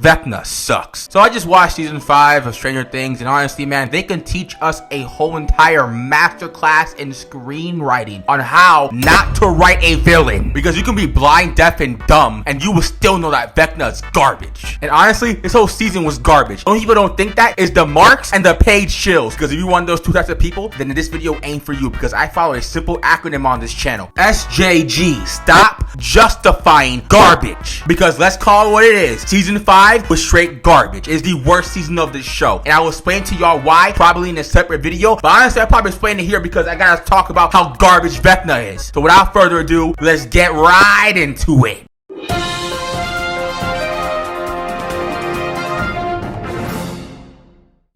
VECNA sucks. So I just watched season 5 of Stranger Things, and honestly, man, they can teach us a whole entire masterclass in screenwriting on how not to write a villain. Because you can be blind, deaf, and dumb, and you will still know that VECNA is garbage. And honestly, this whole season was garbage. Only people don't think that is the Marks and the Page Shills. Because if you're one of those two types of people, then this video ain't for you. Because I follow a simple acronym on this channel. SJG. Stop justifying garbage. Because let's call it what it is. Season 5 was straight garbage. It's the worst season of this show, and I will explain to y'all why probably in a separate video, but honestly I'll probably explain it here because I gotta talk about how garbage VECNA is. So without further ado, let's get right into it.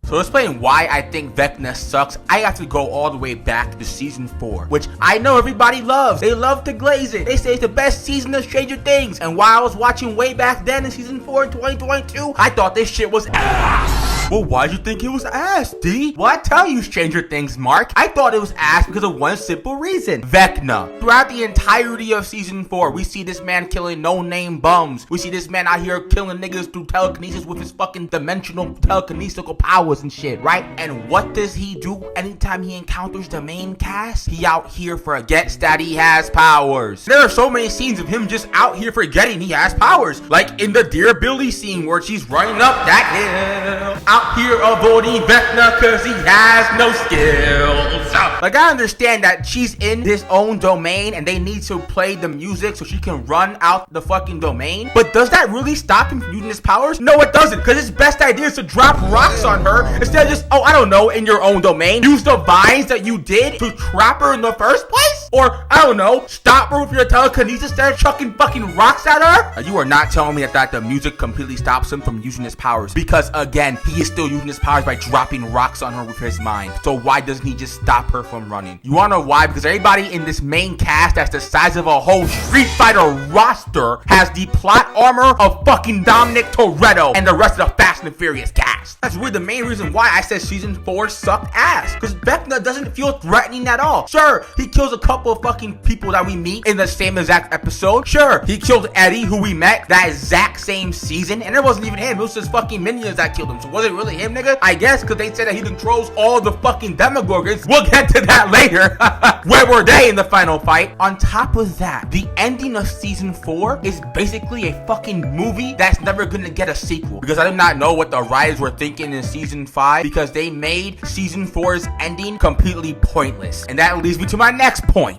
So to explain why I think VECNA sucks, I have to go all the way back to season 4, which I know everybody loves. They love to glaze it. They say it's the best season of Stranger Things. And while I was watching way back then in season 4 in 2022, I thought this shit was ass. Well, why'd you think it was ass, D? Well, I tell you, Stranger Things, Mark, I thought it was ass because of one simple reason. VECNA. Throughout the entirety of season 4, we see this man killing no-name bums. We see this man out here killing niggas through telekinesis with his fucking dimensional telekinesical powers and shit, right? And what does he do anytime he encounters the main cast? He out here forgets that he has powers. There are so many scenes of him just out here forgetting he has powers. Like in the Dear Billy scene where she's running up that hill. Out here avoiding VECNA cause he has no skills. Like, I understand that she's in his own domain and they need to play the music so she can run out the fucking domain. But does that really stop him from using his powers? No, it doesn't, because his best idea is to drop rocks on her instead of just, oh, I don't know, in your own domain. Use the vines that you did to trap her in the first place? Or, I don't know, stop her with your telekinesis instead of chucking fucking rocks at her? You are not telling me that the music completely stops him from using his powers. Because, again, he is still using his powers by dropping rocks on her with his mind. So why doesn't he just stop her from running? You wanna know why? Because everybody in this main cast that's the size of a whole Street Fighter roster has the plot armor of fucking Dominic Toretto and the rest of the Fast and Furious cast. That's really the main reason why I said season 4 sucked ass. Because VECNA doesn't feel threatening at all. Sure, he kills a couple of fucking people that we meet in the same exact episode. Sure, he killed Eddie, who we met that exact same season, and it wasn't even him. It was just fucking minions that killed him. So was it really him, nigga? I guess, because they said that he controls all the fucking Demogorgons. We'll get to that later. Where were they in the final fight? On top of that, the ending of season 4 is basically a fucking movie that's never gonna get a sequel. Because I did not know what the writers were thinking in season 5, because they made season 4's ending completely pointless. And that leads me to my next point.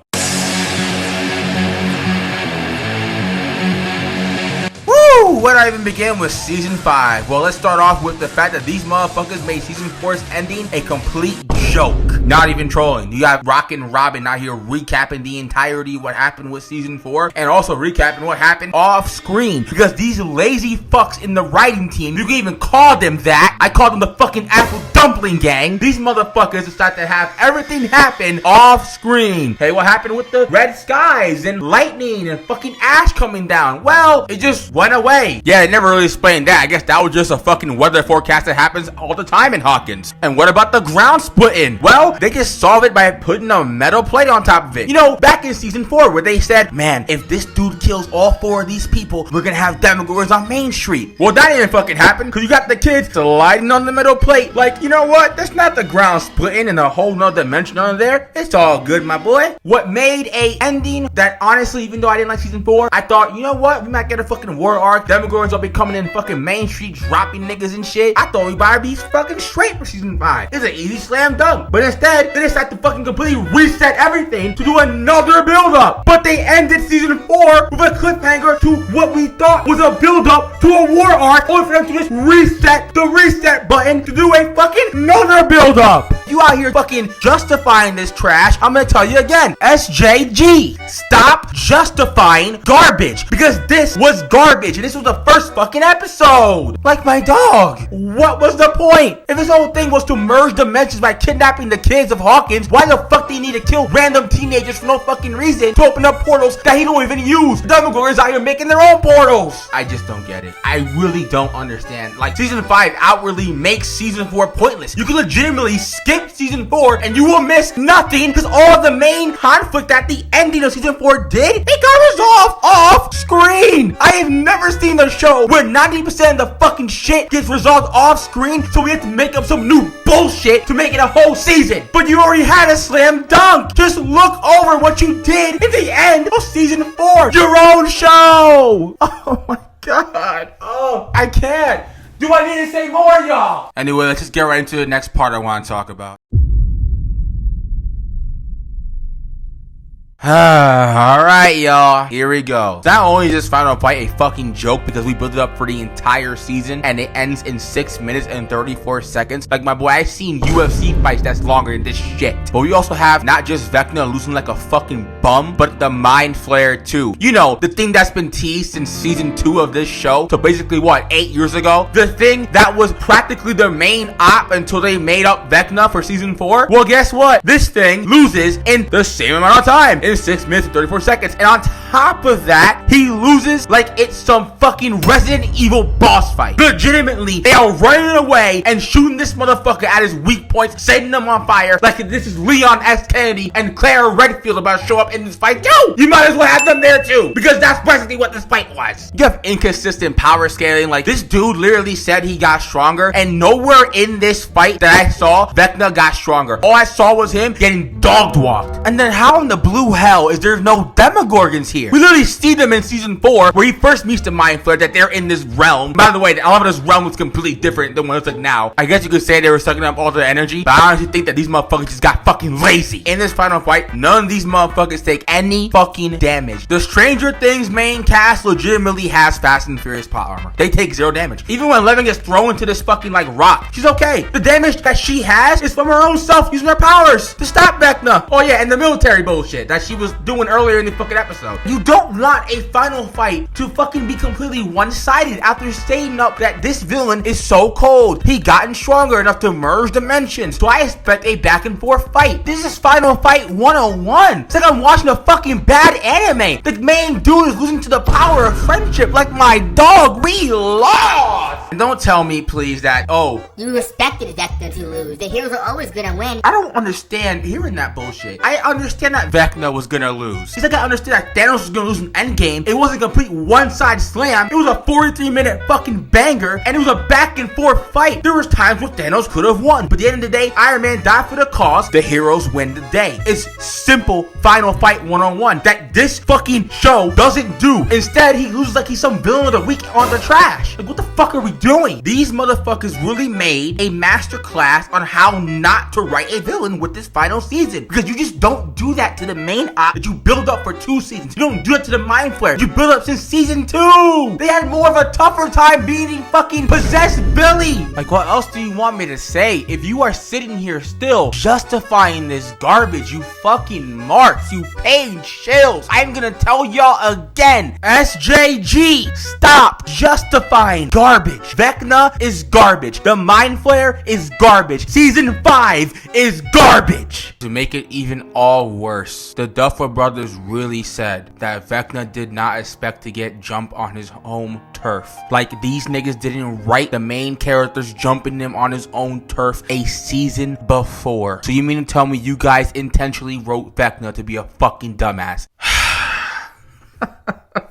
Where do I even begin with season 5? Well, let's start off with the fact that these motherfuckers made season 4's ending a complete joke. Not even trolling. You got Rockin' Robin out here recapping the entirety of what happened with season 4 and also recapping what happened off screen. Because these lazy fucks in the writing team, you can even call them that. I call them the fucking Apple Dumpling Gang. These motherfuckers decide to have everything happen off screen. Hey, what happened with the red skies and lightning and fucking ash coming down? Well, it just went away. Yeah, they never really explained that. I guess that was just a fucking weather forecast that happens all the time in Hawkins. And what about the ground splitting? Well, they just solve it by putting a metal plate on top of it. You know, back in season 4 where they said, man, if this dude kills all 4 of these people, we're gonna have Demogorgons on Main Street. Well, that didn't fucking happen because you got the kids sliding on the metal plate. Like, you know what? That's not the ground splitting in a whole nother dimension under there. It's all good, my boy. What made a ending that honestly, even though I didn't like season 4, I thought, you know what? We might get a fucking war arc. Demogorgons will be coming in fucking Main Street, dropping niggas and shit. I thought we better be fucking straight for season 5. It's an easy slam dunk. But instead, they decided to fucking completely reset everything to do another build-up. But they ended season 4 with a cliffhanger to what we thought was a build-up to a war arc, only for them to just reset the reset button to do a fucking another build-up. You out here fucking justifying this trash. I'm gonna tell you again, SJG, stop justifying garbage, because this was garbage and this was the first fucking episode. Like my dog. What was the point? If this whole thing was to merge dimensions by kidnapping the kids of Hawkins, why the fuck do you need to kill random teenagers for no fucking reason to open up portals that he don't even use? The Demogorgons out here making their own portals. I just don't get it. I really don't understand. Like, season 5 outwardly makes season 4 pointless. You can legitimately skip season 4 and you will miss nothing, because all of the main conflict that the ending of season 4 did, it got resolved off screen. I have never seen seen the show where 90% of the fucking shit gets resolved off screen, so we have to make up some new bullshit to make it a whole season. But you already had a slam dunk. Just look over what you did in the end of season 4. Your own show. Oh my god. Oh, I can't. Do I need to say more, y'all? Anyway, let's just get right into the next part I want to talk about. Alright, y'all. Here we go. Not only is this final fight a fucking joke because we built it up for the entire season and it ends in 6 minutes and 34 seconds. Like, my boy, I've seen UFC fights that's longer than this shit. But we also have not just VECNA losing like a fucking bum, but the Mind Flayer too. You know, the thing that's been teased since season 2 of this show. So basically, what, 8 years ago? The thing that was practically the main op until they made up VECNA for season 4. Well, guess what? This thing loses in the same amount of time. In 6 minutes and 34 seconds. And on top of that, he loses like it's some fucking Resident Evil boss fight. Legitimately, they are running away and shooting this motherfucker at his weak points, setting them on fire like this is Leon S. Kennedy and Clara Redfield about to show up in this fight. Yo, you might as well have them there too, because that's basically what this fight was. You have inconsistent power scaling. Like, this dude literally said he got stronger, and nowhere in this fight that I saw, VECNA got stronger. All I saw was him getting dog walked. And then how in the blue hell is there no Demogorgons here? We literally see them in season 4 where he first meets the Mind Flayer, that they're in this realm. By the way, a lot of this realm was completely different than what it's like now. I guess you could say they were sucking up all the energy, but I honestly think that these motherfuckers just got fucking lazy. In this final fight, none of these motherfuckers take any fucking damage. The Stranger Things main cast legitimately has Fast and Furious plot armor. They take 0 damage. Even when Eleven gets thrown into this fucking like rock, she's okay. The damage that she has is from her own self using her powers to stop VECNA. Oh yeah, and the military bullshit that she was doing earlier in the fucking episode. You don't want a final fight to fucking be completely one-sided after stating up that this villain is so cold. He gotten stronger enough to merge dimensions. So I expect a back and forth fight. This is Final Fight 101. It's like I'm watching a fucking bad anime. The main dude is losing to the power of friendship like my dog. We lost. And don't tell me, please, that, oh, you respected VECNA to lose. The heroes are always gonna win. I don't understand hearing that bullshit. I understand that VECNA was gonna lose. It's like I understand that Thanos was gonna lose an endgame. It wasn't a complete one-side slam. It was a 43-minute fucking banger, and it was a back and forth fight. There was times where Thanos could have won, but at the end of the day, Iron Man died for the cause. The heroes win the day. It's simple Final Fight 101 that this fucking show doesn't do. Instead, he loses like he's some villain of the week on the trash. Like, what the fuck are we doing? These motherfuckers really made a master class on how not to write a villain with this final season, because you just don't do that to the main op that you build up for 2 seasons. You don't do it to the Mind Flayer. You build up since season 2. They had more of a tougher time beating fucking possessed Billy. Like, what else do you want me to say? If you are sitting here still justifying this garbage, you fucking marks, you paid shills, I'm gonna tell y'all again, SJG, stop justifying garbage. VECNA is garbage. The Mind Flayer is garbage. Season 5 is garbage. To make it even all worse, the Duffer Brothers really said that VECNA did not expect to get jump on his home turf. Like, these niggas didn't write the main characters jumping him on his own turf a season before. So you mean to tell me you guys intentionally wrote VECNA to be a fucking dumbass?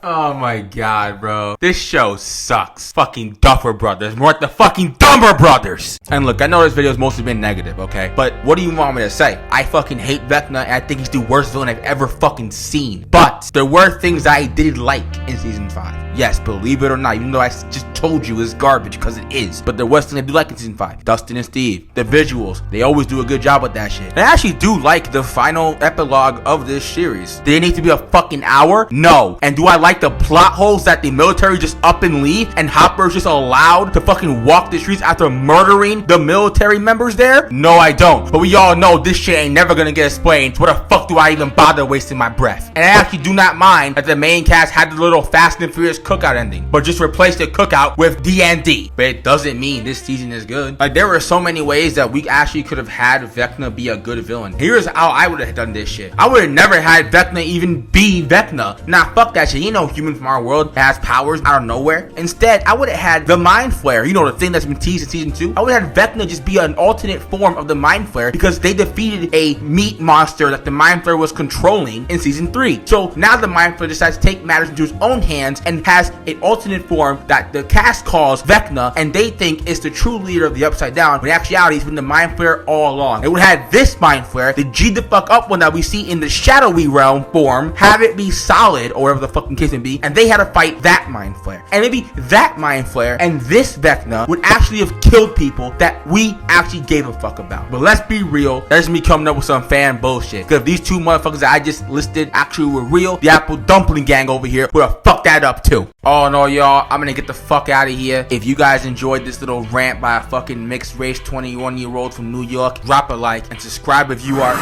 Oh my god, bro. This show sucks. Fucking Duffer Brothers. More like the fucking Dumber Brothers. And look, I know this video's mostly been negative, okay? But what do you want me to say? I fucking hate VECNA, and I think he's the worst villain I've ever fucking seen. But there were things I did like in season 5. Yes, believe it or not, even though I just told you it's garbage, because it is. But there was things I do like in season 5. Dustin and Steve. The visuals. They always do a good job with that shit. And I actually do like the final epilogue of this series. Did it need to be a fucking hour? No. And do I like the plot holes that the military just up and leave, and Hopper's just allowed to fucking walk the streets after murdering the military members there? No, I don't. But we all know this shit ain't never gonna get explained. So what the fuck do I even bother wasting my breath? And I actually do not mind that the main cast had the little Fast and Furious cookout ending, but just replace the cookout with D&D. But it doesn't mean this season is good. Like, there were so many ways that we actually could have had VECNA be a good villain. Here's how I would have done this shit. I would have never had VECNA even be VECNA. Nah, fuck that shit. ain't no human from our world that has powers out of nowhere. Instead, I would have had the Mind Flayer, you know, the thing that's been teased in season 2. I would have had VECNA just be an alternate form of the Mind Flayer because they defeated a meat monster that the Mind Flayer was controlling in season 3. So now the Mind Flayer decides to take matters into his own hands and has an alternate form that the cast calls VECNA, and they think is the true leader of the Upside Down, when in actuality it's been the Mind Flayer all along. They would have had this Mind Flayer, the G the fuck up one that we see in the shadowy realm form, have it be solid or whatever the fucking case may be, and they had to fight that Mind Flayer. And maybe that Mind Flayer and this VECNA would actually have killed people that we actually gave a fuck about. But let's be real, that's me coming up with some fan bullshit. Because if these two motherfuckers that I just listed actually were real, the Apple Dumpling Gang over here would have fucked that up too. Oh no, y'all, I'm gonna get the fuck out of here. If you guys enjoyed this little rant by a fucking mixed race 21-year-old from New York, drop a like and subscribe if you are.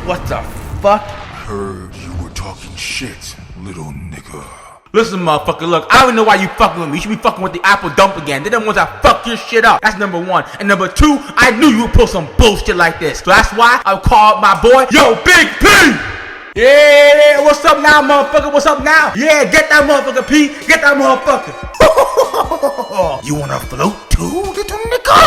What the fuck? Heard you were talking shit, little nigga. Listen, motherfucker, look, I don't know why you fucking with me. You should be fucking with the Apple Dumpling Gang. They're the ones that fuck your shit up. That's number one. And number two, I knew you would pull some bullshit like this. So that's why I called my boy, yo, Big P! Yeah, what's up now, motherfucker? What's up now? Yeah, get that motherfucker, P. Get that motherfucker. You wanna float too, little nigga?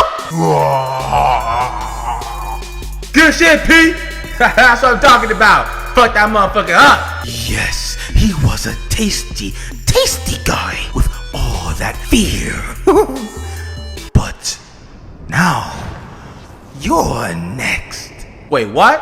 Good shit, P. That's what I'm talking about. Fuck that motherfucker up. Yes, he was a tasty guy with all that fear. But now, you're next. Wait, what?